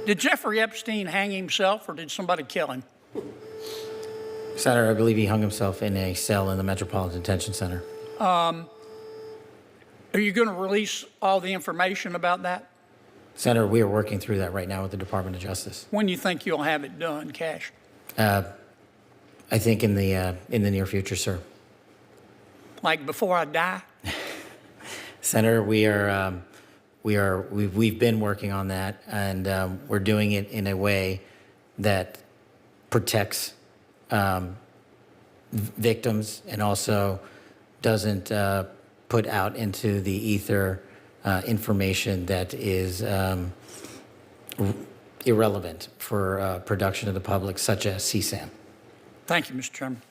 Did Jeffrey Epstein hang himself or did somebody kill him? Senator, I believe he hung himself in a cell in the Metropolitan Detention Center. Are you going to release all the information about that? Senator, we are working through that right now with the Department of Justice. When do you think you'll have it done, Kash? I think in the near future, sir. Like before I die? Senator, we've been working on that, and we're doing it in a way that protects victims and also doesn't put out into the ether information that is irrelevant for production of the public, such as CSAM. Thank you, Mr. Chairman.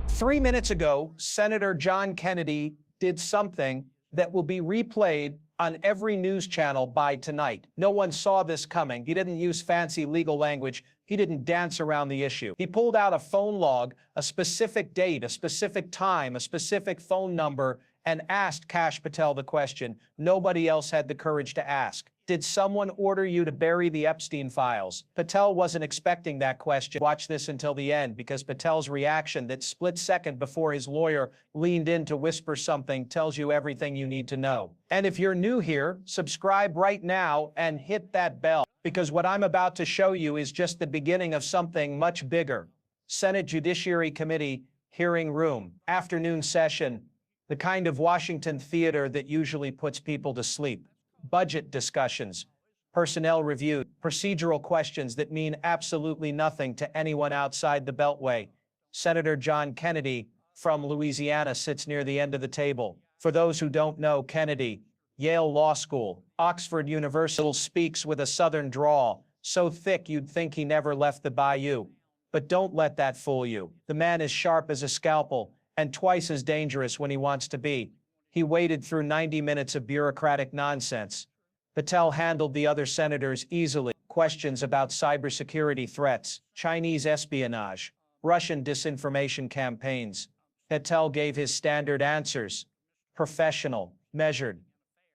3 minutes ago, Senator John Kennedy did something that will be replayed on every news channel by tonight. No one saw this coming. He didn't use fancy legal language. He didn't dance around the issue. He pulled out a phone log, a specific date, a specific time, a specific phone number, and asked Kash Patel the question nobody else had the courage to ask. Did someone order you to bury the Epstein files? Patel wasn't expecting that question. Watch this until the end, because Patel's reaction that split second before his lawyer leaned in to whisper something tells you everything you need to know. And if you're new here, subscribe right now and hit that bell, because what I'm about to show you is just the beginning of something much bigger. Senate Judiciary Committee hearing room, afternoon session, the kind of Washington theater that usually puts people to sleep. Budget discussions, personnel review, procedural questions that mean absolutely nothing to anyone outside the Beltway. Senator John Kennedy from Louisiana sits near the end of the table. For those who don't know Kennedy, Yale Law School, Oxford University, speaks with a southern drawl, so thick you'd think he never left the bayou. But don't let that fool you. The man is sharp as a scalpel and twice as dangerous when he wants to be. He waded through 90 minutes of bureaucratic nonsense. Patel handled the other senators easily. Questions about cybersecurity threats, Chinese espionage, Russian disinformation campaigns. Patel gave his standard answers. Professional, measured,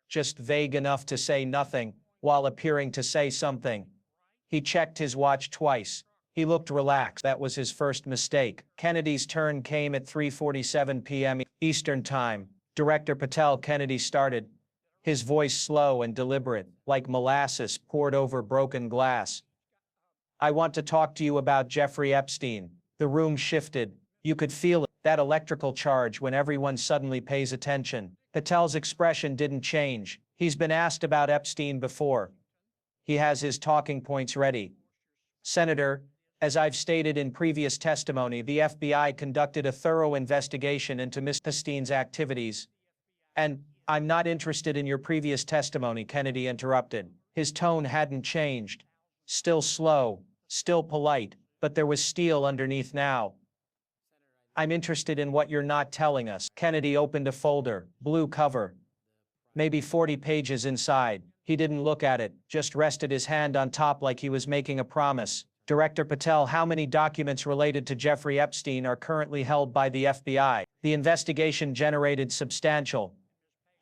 just vague enough to say nothing while appearing to say something. He checked his watch twice. He looked relaxed. That was his first mistake. Kennedy's turn came at 3:47 p.m. Eastern Time. Director Patel, Kennedy started, his voice slow and deliberate, like molasses poured over broken glass. I want to talk to you about Jeffrey Epstein. The room shifted. You could feel it, that electrical charge when everyone suddenly pays attention. Patel's expression didn't change. He's been asked about Epstein before. He has his talking points ready. Senator, as I've stated in previous testimony, the FBI conducted a thorough investigation into Mr. Epstein's activities. And I'm not interested in your previous testimony, Kennedy interrupted. His tone hadn't changed. Still slow, still polite, but there was steel underneath now. I'm interested in what you're not telling us. Kennedy opened a folder, blue cover. Maybe 40 pages inside. He didn't look at it, just rested his hand on top like he was making a promise. Director Patel, how many documents related to Jeffrey Epstein are currently held by the FBI? The investigation generated substantial.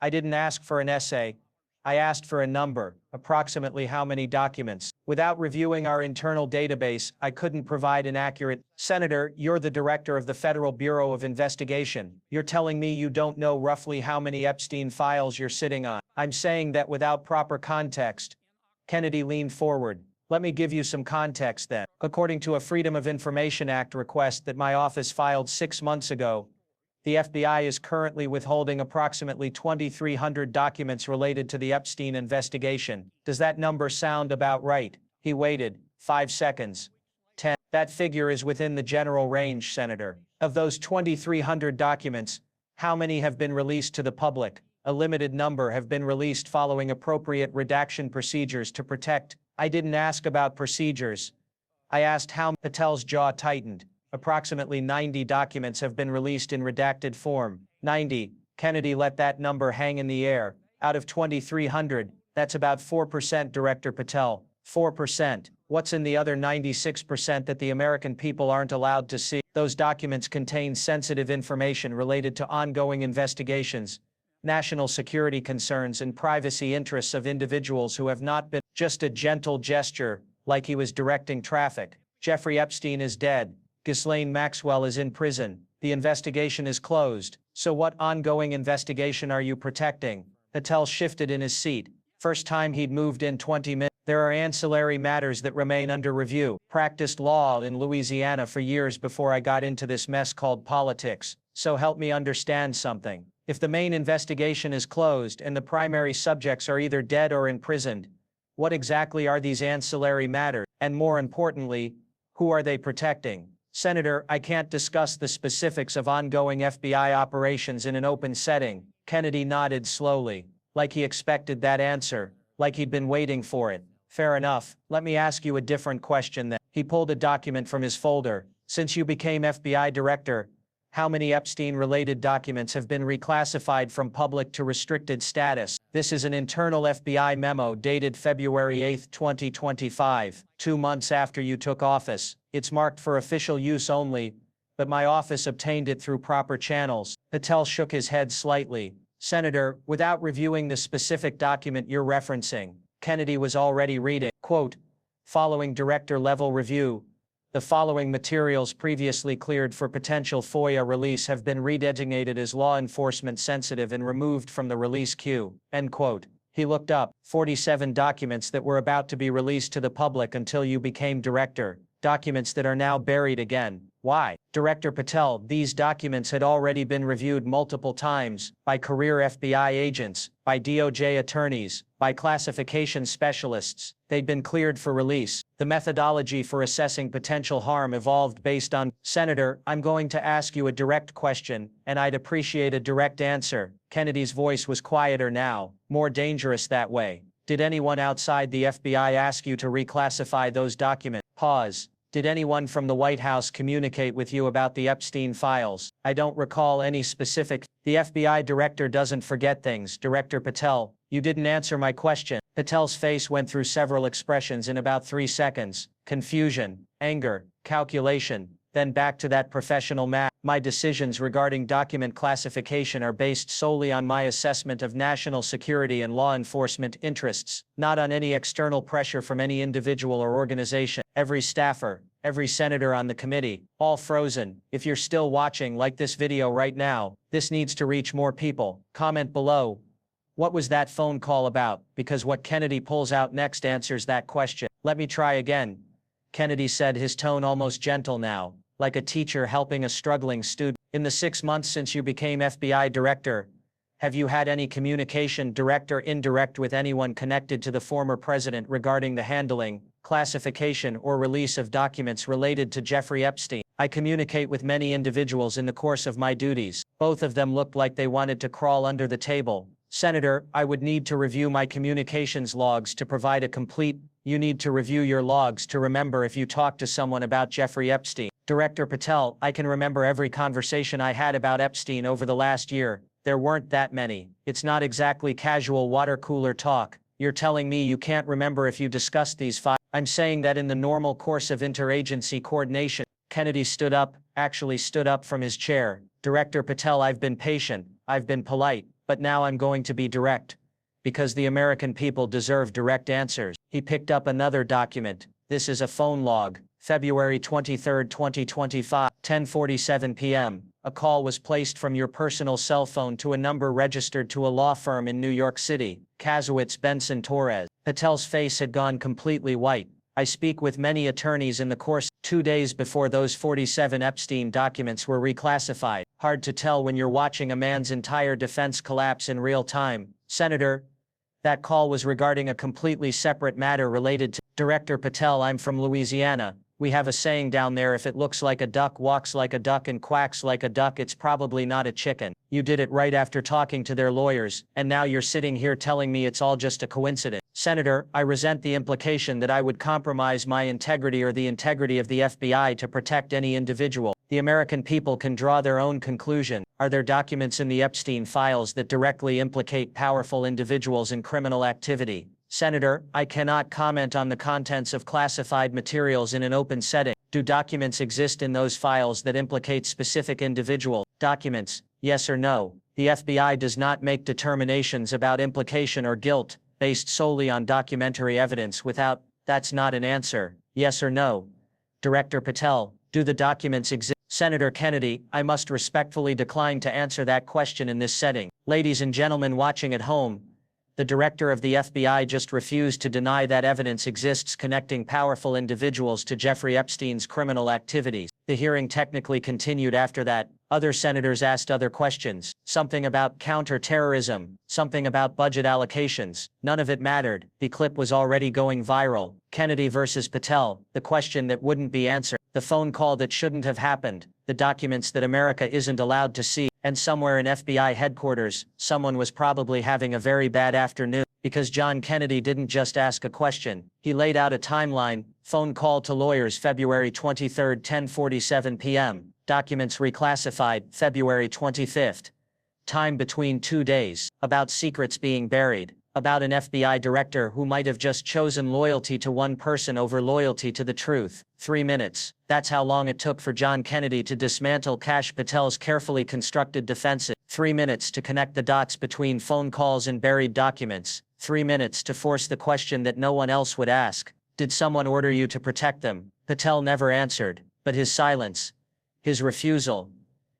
I didn't ask for an essay. I asked for a number, approximately how many documents. Without reviewing our internal database, I couldn't provide an accurate. Senator, you're the director of the Federal Bureau of Investigation. You're telling me you don't know roughly how many Epstein files you're sitting on. I'm saying that without proper context. Kennedy leaned forward. Let me give you some context then. According to a Freedom of Information Act request that my office filed 6 months ago, the FBI is currently withholding approximately 2,300 documents related to the Epstein investigation. Does that number sound about right? He waited. 5 seconds. 10. That figure is within the general range, Senator. Of those 2,300 documents, how many have been released to the public? A limited number have been released following appropriate redaction procedures to protect. I didn't ask about procedures. I asked how. Patel's jaw tightened. Approximately 90 documents have been released in redacted form. 90. Kennedy let that number hang in the air. Out of 2,300, that's about 4%, Director Patel. 4%. What's in the other 96% that the American people aren't allowed to see? Those documents contain sensitive information related to ongoing investigations. national security concerns and privacy interests of individuals who have not been just a gentle gesture, like he was directing traffic. Jeffrey Epstein is dead. Ghislaine Maxwell is in prison. The investigation is closed. So what ongoing investigation are you protecting? Patel shifted in his seat. First time he'd moved in 20 minutes. There are ancillary matters that remain under review. Practiced law in Louisiana for years before I got into this mess called politics. So help me understand something. If the main investigation is closed and the primary subjects are either dead or imprisoned, what exactly are these ancillary matters? And more importantly, who are they protecting? Senator, I can't discuss the specifics of ongoing FBI operations in an open setting. Kennedy nodded slowly, like he expected that answer, like he'd been waiting for it. Fair enough. Let me ask you a different question then. He pulled a document from his folder. Since you became FBI director, how many Epstein-related documents have been reclassified from public to restricted status? This is an internal FBI memo dated February 8, 2025, 2 months after you took office. It's marked for official use only, but my office obtained it through proper channels. Patel shook his head slightly. Senator, without reviewing the specific document you're referencing, Kennedy was already reading, quote, following director-level review, the following materials previously cleared for potential FOIA release have been redesignated as law enforcement sensitive and removed from the release queue, end quote. He looked up 47 documents that were about to be released to the public until you became director, documents that are now buried again. Why? Director Patel, these documents had already been reviewed multiple times by career FBI agents, by DOJ attorneys, by classification specialists. They'd been cleared for release. The methodology for assessing potential harm evolved based on, Senator, I'm going to ask you a direct question, and I'd appreciate a direct answer. Kennedy's voice was quieter now, more dangerous that way. Did anyone outside the FBI ask you to reclassify those documents? Pause. Did anyone from the White House communicate with you about the Epstein files? I don't recall any specific. The FBI director doesn't forget things. Director Patel, you didn't answer my question. Patel's face went through several expressions in about 3 seconds. Confusion, anger, calculation, then back to that professional math. My decisions regarding document classification are based solely on my assessment of national security and law enforcement interests, not on any external pressure from any individual or organization. Every staffer, every senator on the committee, all frozen. If you're still watching, like this video right now. This needs to reach more people. Comment below. What was that phone call about? Because what Kennedy pulls out next answers that question. Let me try again. Kennedy said, his tone almost gentle now, like a teacher helping a struggling student. In the 6 months since you became FBI director, have you had any communication, direct or indirect, with anyone connected to the former president regarding the handling, classification, or release of documents related to Jeffrey Epstein? I communicate with many individuals in the course of my duties. Both of them looked like they wanted to crawl under the table. Senator, I would need to review my communications logs to provide a complete. You need to review your logs to remember if you talked to someone about Jeffrey Epstein. Director Patel, I can remember every conversation I had about Epstein over the last year. There weren't that many. It's not exactly casual water cooler talk. You're telling me you can't remember if you discussed these files? I'm saying that in the normal course of interagency coordination. Kennedy stood up, actually stood up from his chair. Director Patel, I've been patient, I've been polite, but now I'm going to be direct. Because the American people deserve direct answers. He picked up another document. This is a phone log. February 23, 2025, 10:47 p.m. A call was placed from your personal cell phone to a number registered to a law firm in New York City, Kazowitz Benson Torres. Patel's face had gone completely white. I speak with many attorneys in the course 2 days before those 47 Epstein documents were reclassified. Hard to tell when you're watching a man's entire defense collapse in real time. Senator, that call was regarding a completely separate matter related to Director Patel. I'm from Louisiana. We have a saying down there, if it looks like a duck, walks like a duck, and quacks like a duck, it's probably not a chicken. You did it right after talking to their lawyers, and now you're sitting here telling me it's all just a coincidence. Senator, I resent the implication that I would compromise my integrity or the integrity of the FBI to protect any individual. The American people can draw their own conclusion. Are there documents in the Epstein files that directly implicate powerful individuals in criminal activity? Senator, I cannot comment on the contents of classified materials in an open setting. Do documents exist in those files that implicate specific individuals? Documents, yes or no? The FBI does not make determinations about implication or guilt based solely on documentary evidence without, that's not an answer, yes or no. Director Patel, do the documents exist? Senator Kennedy, I must respectfully decline to answer that question in this setting. Ladies and gentlemen watching at home, the director of the FBI just refused to deny that evidence exists connecting powerful individuals to Jeffrey Epstein's criminal activities. The hearing technically continued after that. Other senators asked other questions, something about counter-terrorism, something about budget allocations. None of it mattered. The clip was already going viral. Kennedy versus Patel, the question that wouldn't be answered, the phone call that shouldn't have happened, the documents that America isn't allowed to see, and somewhere in FBI headquarters, someone was probably having a very bad afternoon, because John Kennedy didn't just ask a question, he laid out a timeline. Phone call to lawyers February 23, 10:47 p.m. Documents reclassified February 25th. Time between 2 days. About secrets being buried. About an FBI director who might have just chosen loyalty to one person over loyalty to the truth. 3 minutes. That's how long it took for John Kennedy to dismantle Kash Patel's carefully constructed defenses. 3 minutes to connect the dots between phone calls and buried documents. 3 minutes to force the question that no one else would ask. Did someone order you to protect them? Patel never answered, but his silence, his refusal,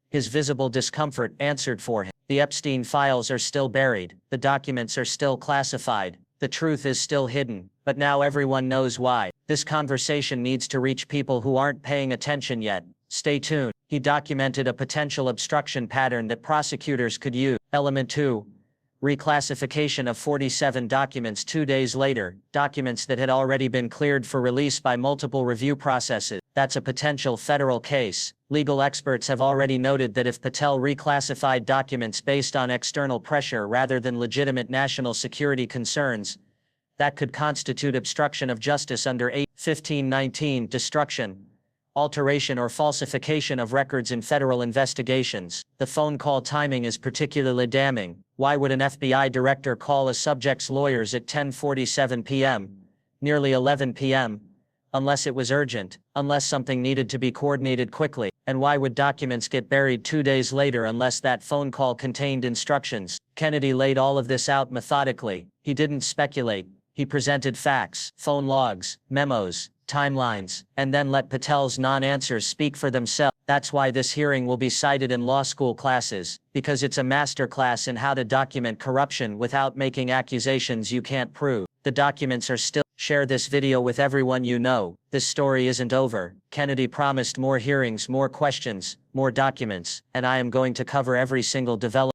his visible discomfort answered for him. The Epstein files are still buried, the documents are still classified, the truth is still hidden, but now everyone knows why. This conversation needs to reach people who aren't paying attention yet. Stay tuned. He documented a potential obstruction pattern that prosecutors could use. Element 2. Reclassification of 47 documents 2 days later, documents that had already been cleared for release by multiple review processes. That's a potential federal case. Legal experts have already noted that if Patel reclassified documents based on external pressure rather than legitimate national security concerns, that could constitute obstruction of justice under 1519 destruction, alteration or falsification of records in federal investigations. The phone call timing is particularly damning. Why would an FBI director call a subject's lawyers at 10:47 p.m., nearly 11 p.m., unless it was urgent, unless something needed to be coordinated quickly? And why would documents get buried 2 days later unless that phone call contained instructions? Kennedy laid all of this out methodically. He didn't speculate. He presented facts, phone logs, memos, timelines, and then let Patel's non-answers speak for themselves. That's why this hearing will be cited in law school classes, because it's a masterclass in how to document corruption without making accusations you can't prove. The documents are still. Share this video with everyone you know. This story isn't over. Kennedy promised more hearings, more questions, more documents, and I am going to cover every single development.